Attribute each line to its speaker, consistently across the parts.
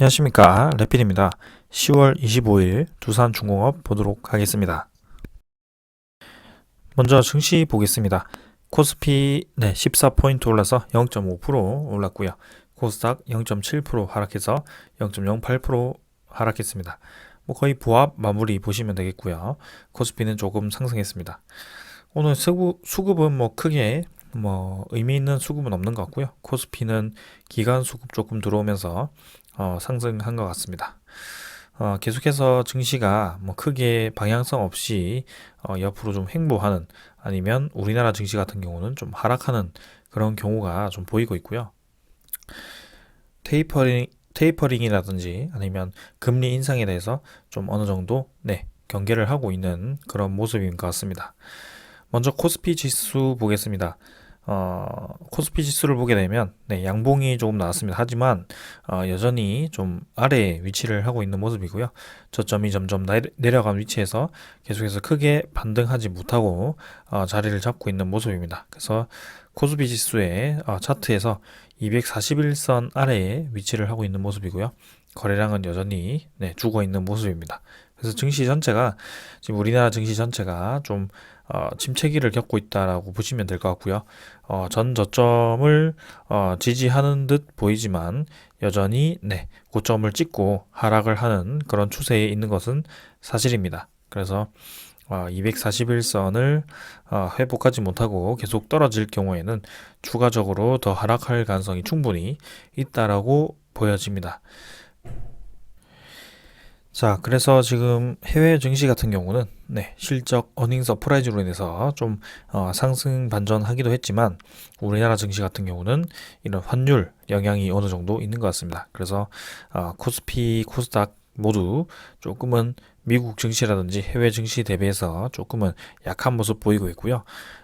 Speaker 1: 안녕하십니까, 래필입니다. 10월 25일 두산중공업 보도록 하겠습니다. 먼저 증시 보겠습니다. 코스피 14포인트 올라서 0.5% 올랐고요. 코스닥 0.7% 하락해서 0.08% 하락했습니다. 거의 부합 마무리 보시면 되겠고요. 코스피는 조금 상승했습니다. 오늘 수급은 크게 의미 있는 수급은 없는 것 같고요. 코스피는 기간 수급 조금 들어오면서 상승한 것 같습니다. 계속해서 증시가 크게 방향성 없이 옆으로 좀 횡보하는, 아니면 우리나라 증시 같은 경우는 좀 하락하는 그런 경우가 좀 보이고 있고요. 테이퍼링이라든지 아니면 금리 인상에 대해서 좀 어느 정도 경계를 하고 있는 그런 모습인 것 같습니다. 먼저 코스피 지수 보겠습니다. 코스피 지수를 보게 되면 양봉이 조금 나왔습니다. 하지만 여전히 좀 아래에 위치를 하고 있는 모습이고요. 저점이 점점 내려간 위치에서 계속해서 크게 반등하지 못하고 자리를 잡고 있는 모습입니다. 그래서 코스피 지수의 차트에서 241선 아래에 위치를 하고 있는 모습이고요. 거래량은 여전히 죽어 있는 모습입니다. 그래서 증시 전체가, 지금 우리나라 증시 전체가 좀 침체기를 겪고 있다라고 보시면 될 것 같고요. 전 저점을 지지하는 듯 보이지만 여전히 고점을 찍고 하락을 하는 그런 추세에 있는 것은 사실입니다. 그래서 241선을 회복하지 못하고 계속 떨어질 경우에는 추가적으로 더 하락할 가능성이 충분히 있다라고 보여집니다. 자, 그래서 지금 해외 증시 같은 경우는 실적 어닝 서프라이즈로 인해서 좀 상승 반전하기도 했지만, 우리나라 증시 같은 경우는 이런 환율 영향이 어느 정도 있는 것 같습니다. 그래서 코스피, 코스닥 모두 조금은 미국 증시라든지 해외 증시 대비해서 조금은 약한 모습 보이고 있고요.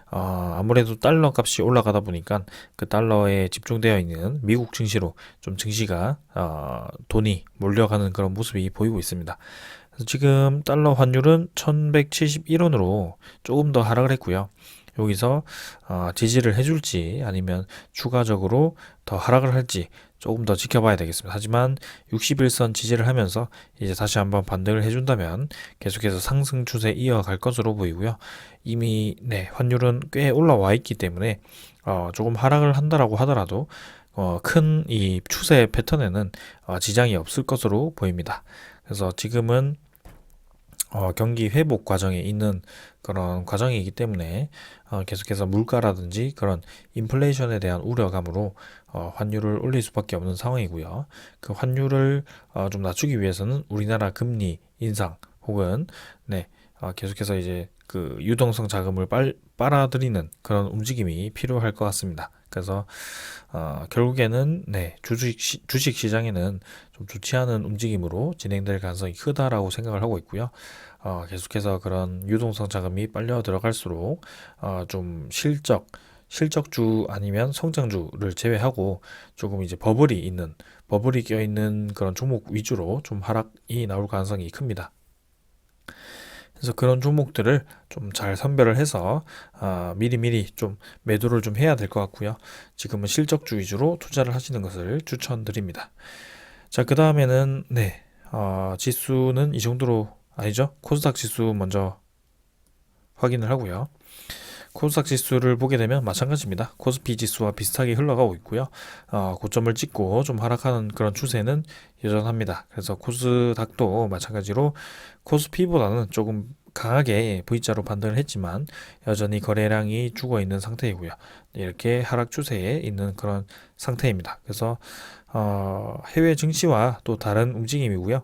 Speaker 1: 아무래도 달러 값이 올라가다 보니까 그 달러에 집중되어 있는 미국 증시로 좀 증시가 돈이 몰려가는 그런 모습이 보이고 있습니다. 그래서 지금 달러 환율은 1171원으로 조금 더 하락을 했고요. 여기서 지지를 해줄지 아니면 추가적으로 더 하락을 할지 조금 더 지켜봐야 되겠습니다. 하지만 61선 지지를 하면서 이제 다시 한번 반등을 해준다면 계속해서 상승 추세 이어갈 것으로 보이고요. 이미 환율은 꽤 올라와 있기 때문에 조금 하락을 한다라고 하더라도 큰 이 추세 패턴에는 지장이 없을 것으로 보입니다. 그래서 지금은 경기 회복 과정에 있는 그런 과정이기 때문에 계속해서 물가라든지 그런 인플레이션에 대한 우려감으로 환율을 올릴 수밖에 없는 상황이고요. 그 환율을 좀 낮추기 위해서는 우리나라 금리 인상 혹은 계속해서 이제 그 유동성 자금을 빨아들이는 그런 움직임이 필요할 것 같습니다. 그래서 결국에는 주식 시장에는 좀 좋지 않은 움직임으로 진행될 가능성이 크다라고 생각을 하고 있고요. 계속해서 그런 유동성 자금이 빨려 들어갈수록 좀 실적주 아니면 성장주를 제외하고 조금 이제 버블이 껴 있는 그런 종목 위주로 좀 하락이 나올 가능성이 큽니다. 그래서 그런 종목들을 좀 잘 선별을 해서 미리미리 좀 매도를 좀 해야 될 것 같고요. 지금은 실적주 위주로 투자를 하시는 것을 추천드립니다. 자, 그 다음에는 지수는 이 정도로, 아니죠? 코스닥 지수 먼저 확인을 하고요. 코스닥 지수를 보게 되면 마찬가지입니다. 코스피 지수와 비슷하게 흘러가고 있고요. 고점을 찍고 좀 하락하는 그런 추세는 여전합니다. 그래서 코스닥도 마찬가지로 코스피보다는 조금 강하게 V자로 반등을 했지만 여전히 거래량이 죽어 있는 상태이고요. 이렇게 하락 추세에 있는 그런 상태입니다. 그래서 해외 증시와 또 다른 움직임이고요.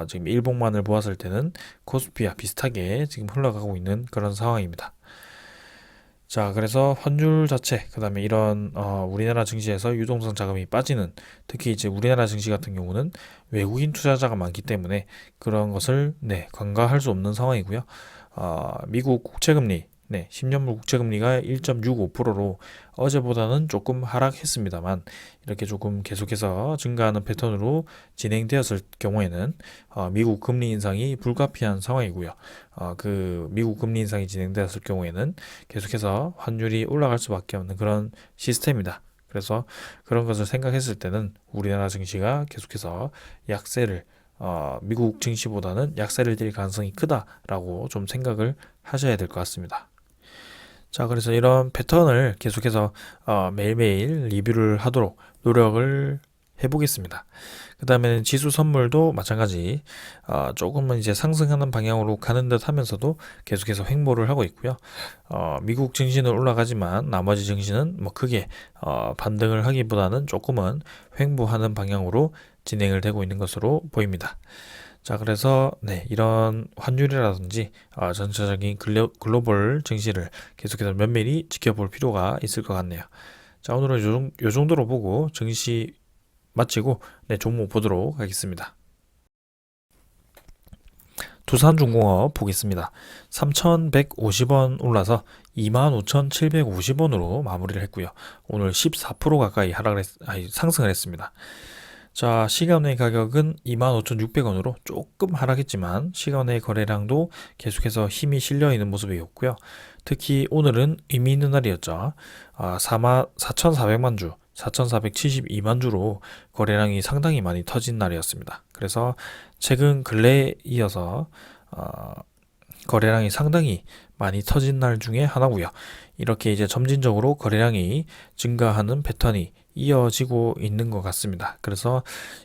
Speaker 1: 지금 일봉만을 보았을 때는 코스피와 비슷하게 지금 흘러가고 있는 그런 상황입니다. 자, 그래서 환율 자체, 그 다음에 이런 우리나라 증시에서 유동성 자금이 빠지는, 특히 이제 우리나라 증시 같은 경우는 외국인 투자자가 많기 때문에 그런 것을 간과할 수 없는 상황이고요. 미국 국채금리, 10년물 국채금리가 1.65%로 어제보다는 조금 하락했습니다만, 이렇게 조금 계속해서 증가하는 패턴으로 진행되었을 경우에는 미국 금리 인상이 불가피한 상황이고요. 그 미국 금리 인상이 진행되었을 경우에는 계속해서 환율이 올라갈 수밖에 없는 그런 시스템이다. 그래서 그런 것을 생각했을 때는 우리나라 증시가 계속해서 약세를 미국 증시보다는 약세를 띨 가능성이 크다라고 좀 생각을 하셔야 될 것 같습니다. 자, 그래서 이런 패턴을 계속해서 매일매일 리뷰를 하도록 노력을 해보겠습니다. 그 다음에는 지수 선물도 마찬가지 조금은 이제 상승하는 방향으로 가는 듯 하면서도 계속해서 횡보를 하고 있고요. 미국 증시는 올라가지만 나머지 증시는 뭐 크게 반등을 하기보다는 조금은 횡보하는 방향으로 진행을 되고 있는 것으로 보입니다. 자, 그래서 네, 이런 환율이라든지 전체적인 글로벌 증시를 계속해서 면밀히 지켜볼 필요가 있을 것 같네요. 자, 오늘은 요 정도로 보고 증시 마치고 네, 종목 보도록 하겠습니다. 두산중공업 보겠습니다. 3,150원 올라서 25,750원으로 마무리를 했고요. 오늘 14% 가까이 상승을 했습니다. 자, 시간의 가격은 25,600원으로 조금 하락했지만 시간의 거래량도 계속해서 힘이 실려 있는 모습이었고요. 특히 오늘은 의미 있는 날이었죠. 4,400만 주, 4,472만 주로 거래량이 상당히 많이 터진 날이었습니다. 그래서 최근 근래에 이어서 거래량이 상당히 많이 터진 날 중에 하나고요. 이렇게 이제 점진적으로 거래량이 증가하는 패턴이 이어지고 있는 것 같습니다. 그래서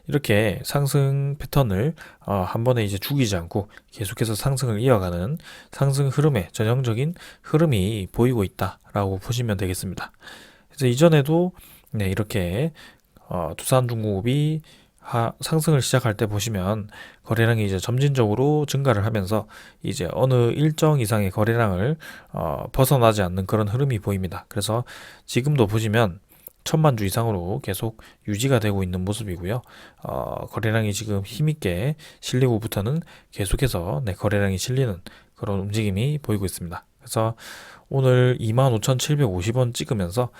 Speaker 1: 이렇게 상승 패턴을 한 번에 이제 죽이지 않고 계속해서 상승을 이어가는 상승 흐름의 전형적인 흐름이 보이고 있다라고 보시면 되겠습니다. 그래서 이전에도 네, 이렇게 두산중공업이 상승을 시작할 때 보시면 거래량이 이제 점진적으로 증가를 하면서 이제 어느 일정 이상의 거래량을 벗어나지 않는 그런 흐름이 보입니다. 그래서 지금도 보시면 1,000만 주 이상으로 계속 유지가 되고 있는 모습이고요. 거래량이 지금 힘있게 실리고부터는 계속해서 네, 거래량이 실리는 그런 움직임이 보이고 있습니다. 그래서 오늘 25,750원 찍으면서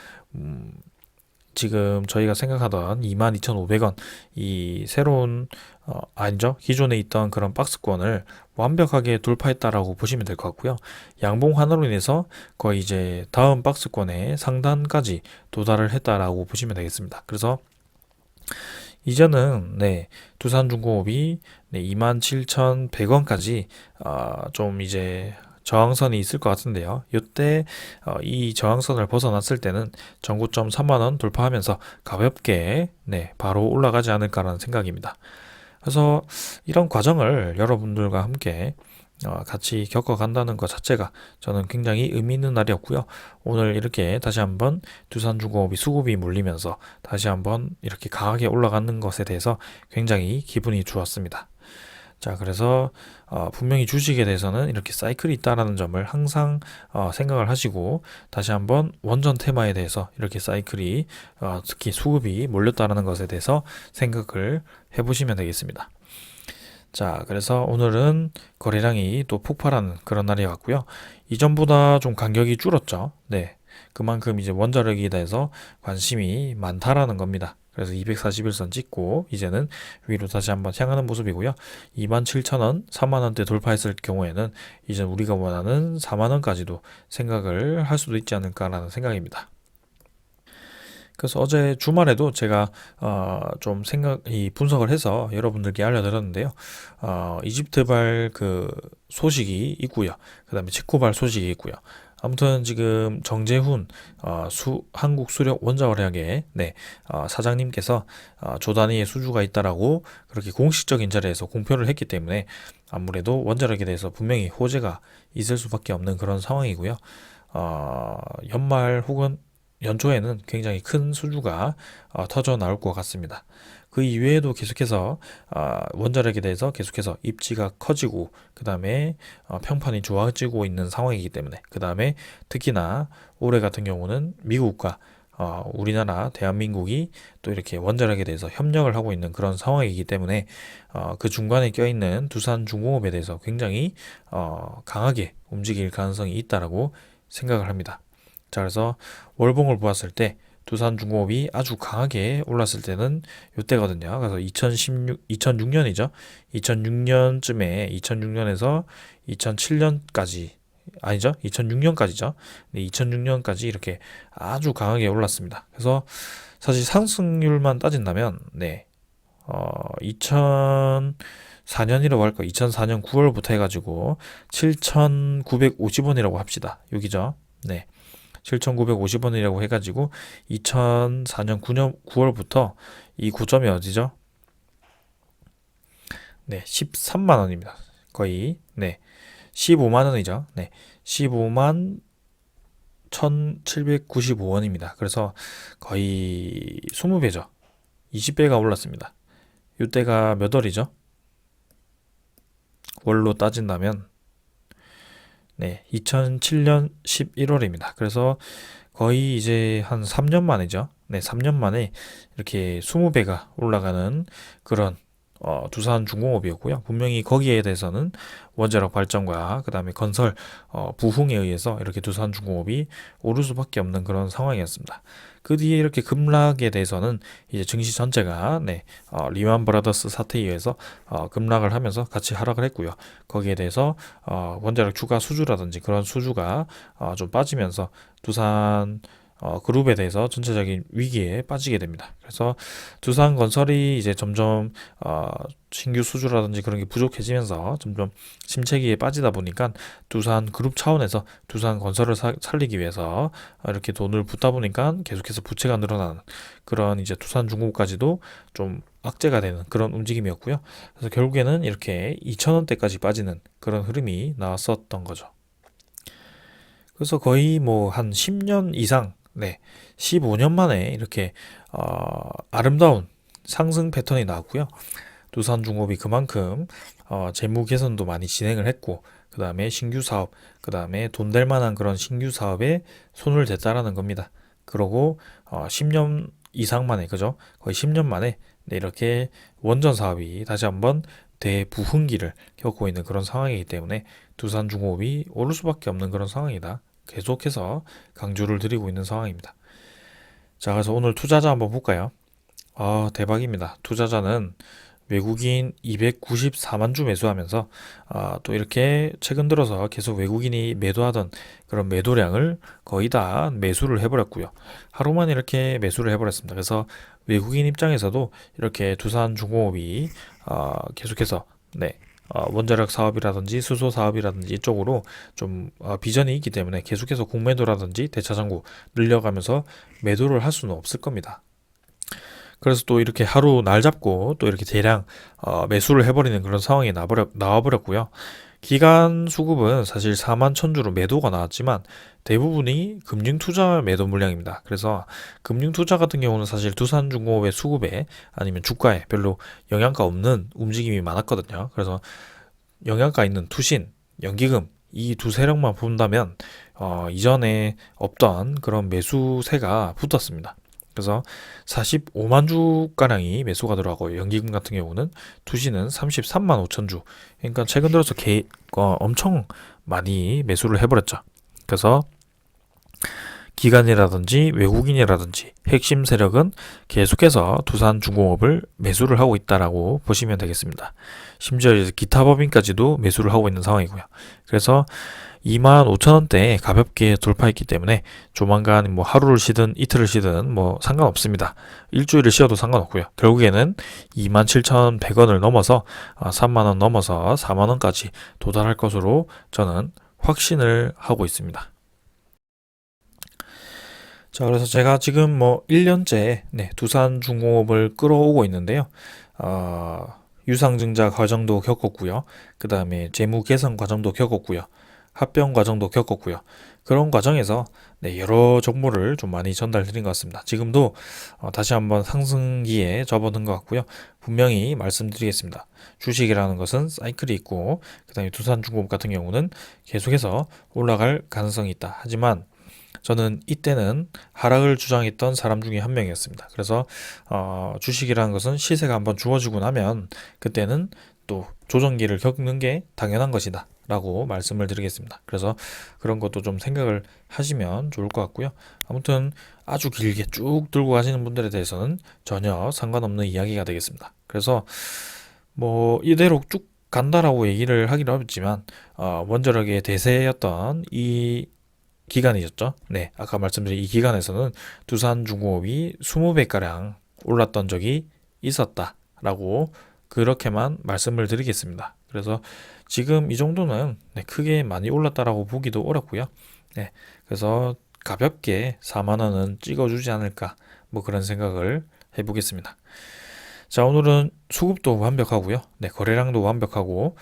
Speaker 1: 지금 저희가 생각하던 22,500원 이 새로운 아니죠, 기존에 있던 그런 박스권을 완벽하게 돌파했다라고 보시면 될 것 같고요. 양봉 하나로 인해서 거의 이제 다음 박스권의 상단까지 도달을 했다라고 보시면 되겠습니다. 그래서 이제는 네, 두산중공업이 네, 27,100원까지 좀 이제 저항선이 있을 것 같은데요. 이때 이 저항선을 벗어났을 때는 전고점 3만원 돌파하면서 가볍게 네, 바로 올라가지 않을까라는 생각입니다. 그래서 이런 과정을 여러분들과 함께 같이 겪어간다는 것 자체가 저는 굉장히 의미 있는 날이었고요. 오늘 이렇게 다시 한번 두산중공업이 수급이 몰리면서 다시 한번 이렇게 강하게 올라가는 것에 대해서 굉장히 기분이 좋았습니다. 자, 그래서 분명히 주식에 대해서는 이렇게 사이클이 있다라는 점을 항상 생각을 하시고 다시 한번 원전 테마에 대해서 이렇게 사이클이 특히 수급이 몰렸다라는 것에 대해서 생각을 해보시면 되겠습니다. 자, 그래서 오늘은 거래량이 또 폭발하는 그런 날이 왔고요. 이전보다 좀 간격이 줄었죠. 네, 그만큼 이제 원자력에 대해서 관심이 많다라는 겁니다. 그래서 241선 찍고 이제는 위로 다시 한번 향하는 모습이고요. 27,000원, 3만원대 돌파했을 경우에는 이제 우리가 원하는 4만원까지도 생각을 할 수도 있지 않을까라는 생각입니다. 그래서 어제 주말에도 제가 좀 분석을 해서 여러분들께 알려드렸는데요. 이집트발 그 소식이 있고요. 그 다음에 체코발 소식이 있고요. 아무튼 지금 정재훈 한국 수력 원자월약의 네, 사장님께서 조 단위의 수주가 있다라고 그렇게 공식적인 자리에서 공표를 했기 때문에 아무래도 원자력에 대해서 분명히 호재가 있을 수밖에 없는 그런 상황이고요. 연말 혹은 연초에는 굉장히 큰 수주가 터져 나올 것 같습니다. 그 이외에도 계속해서 원자력에 대해서 계속해서 입지가 커지고 그 다음에 평판이 좋아지고 있는 상황이기 때문에 그 다음에 특히나 올해 같은 경우는 미국과 우리나라 대한민국이 또 이렇게 원자력에 대해서 협력을 하고 있는 그런 상황이기 때문에 그 중간에 껴있는 두산중공업에 대해서 굉장히 강하게 움직일 가능성이 있다라고 생각을 합니다. 자, 그래서 월봉을 보았을 때 두산중공업이 아주 강하게 올랐을 때는 이때거든요. 그래서 2006년이죠. 2006년쯤에 2006년에서 2007년까지 아니죠. 2006년까지죠. 네, 2006년까지 이렇게 아주 강하게 올랐습니다. 그래서 사실 상승률만 따진다면, 네, 2004년이라고 할까? 2004년 9월부터 해가지고 7,950원이라고 합시다. 여기죠. 네. 7,950원이라고 해가지고 2004년 9월부터 이 고점이 어디죠? 네, 13만 원입니다. 거의 네, 15만 원이죠. 네, 15만 1,795원입니다. 그래서 거의 20배죠. 20배가 올랐습니다. 이때가 몇 월이죠? 월로 따진다면 네, 2007년 11월입니다. 그래서 거의 이제 한 3년 만이죠. 네, 3년 만에 이렇게 20배가 올라가는 그런 두산중공업이었고요. 분명히 거기에 대해서는 원자력 발전과 그다음에 건설 부흥에 의해서 이렇게 두산중공업이 오를 수밖에 없는 그런 상황이었습니다. 그 뒤에 이렇게 급락에 대해서는 이제 증시 전체가 네, 리만 브라더스 사태에 의해서 급락을 하면서 같이 하락을 했고요. 거기에 대해서 원자력 추가 수주라든지 그런 수주가 좀 빠지면서 두산 그룹에 대해서 전체적인 위기에 빠지게 됩니다. 그래서 두산건설이 이제 점점 신규 수주라든지 그런 게 부족해지면서 점점 침체기에 빠지다 보니까 두산 그룹 차원에서 두산건설을 살리기 위해서 이렇게 돈을 붓다 보니까 계속해서 부채가 늘어나는 그런 이제 두산중공업까지도 좀 악재가 되는 그런 움직임이었고요. 그래서 결국에는 이렇게 2,000원대까지 빠지는 그런 흐름이 나왔었던 거죠. 그래서 거의 뭐 한 10년 이상, 네, 15년 만에 이렇게 아름다운 상승 패턴이 나왔고요. 두산중업이 그만큼 재무 개선도 많이 진행을 했고, 그 다음에 신규 사업, 그 다음에 돈 될 만한 그런 신규 사업에 손을 댔다라는 겁니다. 그러고 10년 이상 만에, 그죠? 거의 10년 만에 네, 이렇게 원전 사업이 다시 한번 대부흥기를 겪고 있는 그런 상황이기 때문에 두산중공업이 오를 수밖에 없는 그런 상황이다. 계속해서 강조를 드리고 있는 상황입니다. 자, 그래서 오늘 투자자 한번 볼까요? 대박입니다. 투자자는 외국인 294만 주 매수하면서 또 이렇게 최근 들어서 계속 외국인이 매도하던 그런 매도량을 거의 다 매수를 해버렸고요. 하루만 이렇게 매수를 해버렸습니다. 그래서 외국인 입장에서도 이렇게 두산중공업이 계속해서 네, 원자력 사업이라든지 수소 사업이라든지 이쪽으로 좀 비전이 있기 때문에 계속해서 공매도라든지 대차장구 늘려가면서 매도를 할 수는 없을 겁니다. 그래서 또 이렇게 하루 날 잡고 또 이렇게 대량 매수를 해버리는 그런 상황이 나와버렸고요. 기간 수급은 사실 4만 천주로 매도가 나왔지만 대부분이 금융투자 매도 물량입니다. 그래서 금융투자 같은 경우는 사실 두산중공업의 수급에 아니면 주가에 별로 영향가 없는 움직임이 많았거든요. 그래서 영향가 있는 투신, 연기금 이 두 세력만 본다면 이전에 없던 그런 매수세가 붙었습니다. 그래서 45만 주가량이 매수가 들어가고 연기금 같은 경우는 투시는 33만 5천 주. 그러니까 최근 들어서 엄청 많이 매수를 해버렸죠. 그래서 기관이라든지 외국인이라든지 핵심 세력은 계속해서 두산중공업을 매수를 하고 있다라고 보시면 되겠습니다. 심지어 기타 법인까지도 매수를 하고 있는 상황이고요. 그래서 25,000원대에 가볍게 돌파했기 때문에 조만간 뭐 하루를 쉬든 이틀을 쉬든 뭐 상관없습니다. 일주일을 쉬어도 상관없고요. 결국에는 27,100원을 넘어서 3만원 넘어서 4만원까지 도달할 것으로 저는 확신을 하고 있습니다. 자, 그래서 제가 지금 뭐 1년째 네, 두산중공업을 끌어오고 있는데요. 유상증자 과정도 겪었고요. 그 다음에 재무 개선 과정도 겪었고요. 합병 과정도 겪었고요. 그런 과정에서 네, 여러 정보를 좀 많이 전달드린 것 같습니다. 지금도 다시 한번 상승기에 접어든 것 같고요. 분명히 말씀드리겠습니다. 주식이라는 것은 사이클이 있고 그 다음에 두산중공업 같은 경우는 계속해서 올라갈 가능성이 있다. 하지만 저는 이때는 하락을 주장했던 사람 중에 한 명이었습니다. 그래서 주식이라는 것은 시세가 한번 주어지고 나면 그때는 또 조정기를 겪는 게 당연한 것이다 라고 말씀을 드리겠습니다. 그래서 그런 것도 좀 생각을 하시면 좋을 것 같고요. 아무튼 아주 길게 쭉 들고 가시는 분들에 대해서는 전혀 상관없는 이야기가 되겠습니다. 그래서 뭐 이대로 쭉 간다라고 얘기를 하기는 어렵지만 원자력의 대세였던 이 기간이었죠. 네, 아까 말씀드린 이 기간에서는 두산중공업이 20배가량 올랐던 적이 있었다라고 그렇게만 말씀을 드리겠습니다. 그래서 지금 이 정도는 네, 크게 많이 올랐다라고 보기도 어렵고요. 네, 그래서 가볍게 4만 원은 찍어주지 않을까 뭐 그런 생각을 해보겠습니다. 자, 오늘은 수급도 완벽하고요. 네, 거래량도 완벽하고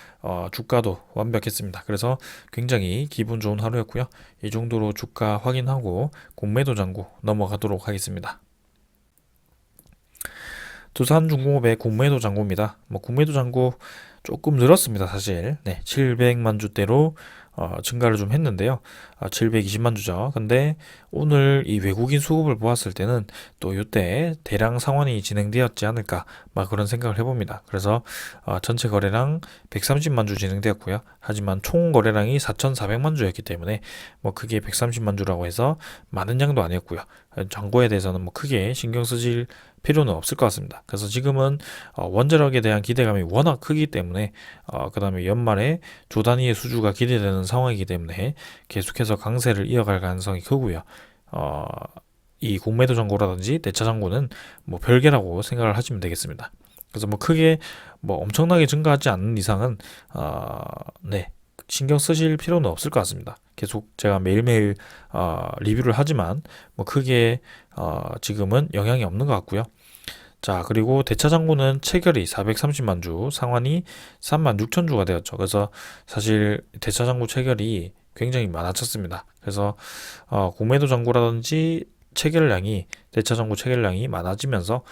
Speaker 1: 주가도 완벽했습니다. 그래서 굉장히 기분 좋은 하루였고요. 이 정도로 주가 확인하고 공매도 잔고 넘어가도록 하겠습니다. 두산중공업의 공매도 잔고입니다. 뭐 공매도 잔고 조금 늘었습니다, 사실. 네, 700만 주대로 증가를 좀 했는데요. 720만 주죠. 근데 오늘 이 외국인 수급을 보았을 때는 또 이때 대량 상환이 진행되었지 않을까 막 그런 생각을 해봅니다. 그래서 전체 거래량 130만 주 진행되었고요. 하지만 총 거래량이 4,400만 주였기 때문에 뭐 크게 130만 주라고 해서 많은 양도 아니었고요. 잔고에 대해서는 뭐 크게 신경 쓰실 필요는 없을 것 같습니다. 그래서 지금은 원자력에 대한 기대감이 워낙 크기 때문에 그 다음에 연말에 조 단위의 수주가 기대되는 상황이기 때문에 계속해서 강세를 이어갈 가능성이 크고요. 이 공매도 잔고라든지 대차 잔고는 뭐 별개라고 생각을 하시면 되겠습니다. 그래서 뭐 크게 뭐 엄청나게 증가하지 않는 이상은 네, 신경 쓰실 필요는 없을 것 같습니다. 계속 제가 매일매일 리뷰를 하지만 뭐 크게 지금은 영향이 없는 것 같고요. 자, 그리고 대차 잔고는 체결이 430만 주, 상환이 3만 6천 주가 되었죠. 그래서 사실 대차 잔고 체결이 굉장히 많아졌습니다. 그래서 공매도 잔고라든지 체결량이 대차 잔고 체결량이 많아지면서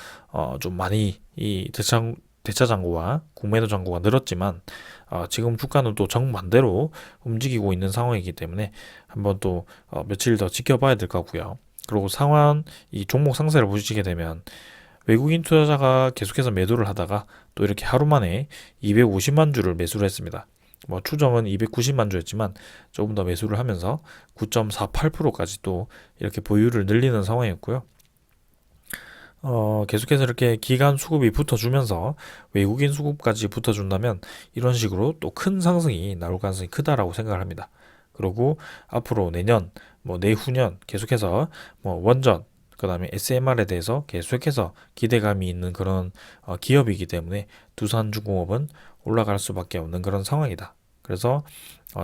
Speaker 1: 좀 많이 이 대차 잔고와 공매도 잔고가 늘었지만 지금 주가는 또 정반대로 움직이고 있는 상황이기 때문에 한번 또 며칠 더 지켜봐야 될 것 같고요. 그리고 상환 이 종목 상세를 보시게 되면 외국인 투자자가 계속해서 매도를 하다가 또 이렇게 하루 만에 250만 주를 매수를 했습니다. 뭐 추정은 290만 주였지만 조금 더 매수를 하면서 9.48%까지 또 이렇게 보유를 늘리는 상황이었고요. 계속해서 이렇게 기간 수급이 붙어주면서 외국인 수급까지 붙어준다면 이런 식으로 또 큰 상승이 나올 가능성이 크다라고 생각을 합니다. 그리고 앞으로 내년, 뭐 내후년 계속해서 뭐 원전, 그 다음에 SMR에 대해서 계속해서 기대감이 있는 그런 기업이기 때문에 두산중공업은 올라갈 수밖에 없는 그런 상황이다. 그래서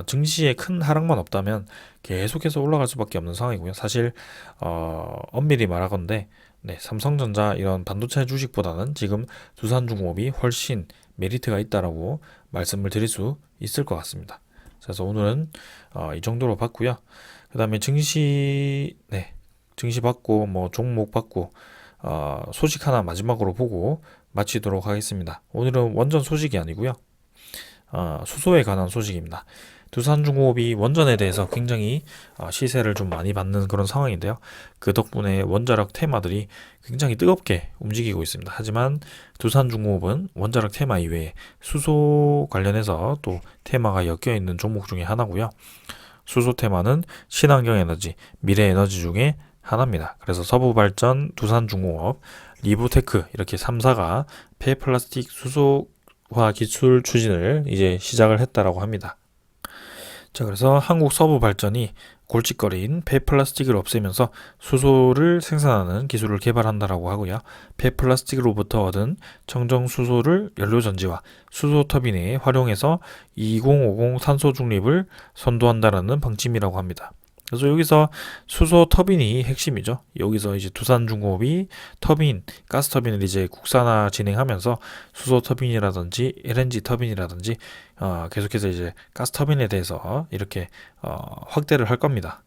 Speaker 1: 증시에 큰 하락만 없다면 계속해서 올라갈 수밖에 없는 상황이고요. 사실 엄밀히 말하건대 네, 삼성전자 이런 반도체 주식보다는 지금 두산중공업이 훨씬 메리트가 있다라고 말씀을 드릴 수 있을 것 같습니다. 그래서 오늘은 이 정도로 봤고요. 그 다음에 네, 증시 받고 뭐 종목 받고 소식 하나 마지막으로 보고 마치도록 하겠습니다. 오늘은 원전 소식이 아니고요. 수소에 관한 소식입니다. 두산중공업이 원전에 대해서 굉장히 시세를 좀 많이 받는 그런 상황인데요. 그 덕분에 원자력 테마들이 굉장히 뜨겁게 움직이고 있습니다. 하지만 두산중공업은 원자력 테마 이외에 수소 관련해서 또 테마가 엮여 있는 종목 중에 하나고요. 수소 테마는 신환경에너지, 미래에너지 중에 하나입니다. 그래서 서부발전, 두산중공업, 리브테크 이렇게 3사가 폐플라스틱 수소화 기술 추진을 이제 시작을 했다라고 합니다. 자, 그래서 한국 서부발전이 골칫거리인 폐플라스틱을 없애면서 수소를 생산하는 기술을 개발한다라고 하고요. 폐플라스틱으로부터 얻은 청정 수소를 연료전지와 수소 터빈에 활용해서 2050 탄소 중립을 선도한다라는 방침이라고 합니다. 그래서 여기서 수소 터빈이 핵심이죠. 여기서 이제 두산중공업이 가스 터빈을 이제 국산화 진행하면서 수소 터빈이라든지 LNG 터빈이라든지 계속해서 이제 가스 터빈에 대해서 이렇게 확대를 할 겁니다.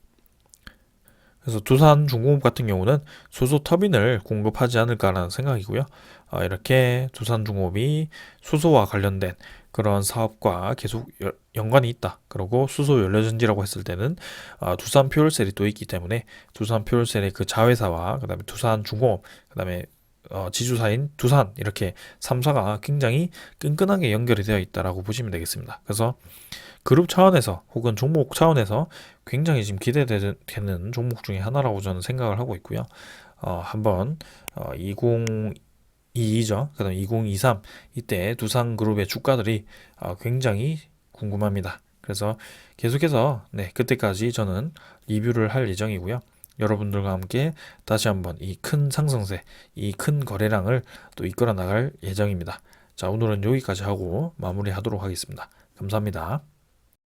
Speaker 1: 그래서 두산중공업 같은 경우는 수소 터빈을 공급하지 않을까라는 생각이고요. 이렇게 두산중공업이 수소와 관련된 그런 사업과 계속 연관이 있다. 그리고 수소 연료전지라고 했을 때는 두산 퓨얼셀이 또 있기 때문에 두산 퓨얼셀의 그 자회사와 그다음에 두산중공업, 그다음에 지주사인 두산 이렇게 3사가 굉장히 끈끈하게 연결이 되어 있다라고 보시면 되겠습니다. 그래서 그룹 차원에서 혹은 종목 차원에서 굉장히 지금 기대되는 종목 중에 하나라고 저는 생각을 하고 있고요. 한번 2022죠. 그다음 2023 이때 두산그룹의 주가들이 굉장히 궁금합니다. 그래서 계속해서 그때까지 저는 리뷰를 할 예정이고요. 여러분들과 함께 다시 한번 이 큰 상승세, 이 큰 거래량을 또 이끌어 나갈 예정입니다. 자, 오늘은 여기까지 하고 마무리하도록 하겠습니다. 감사합니다.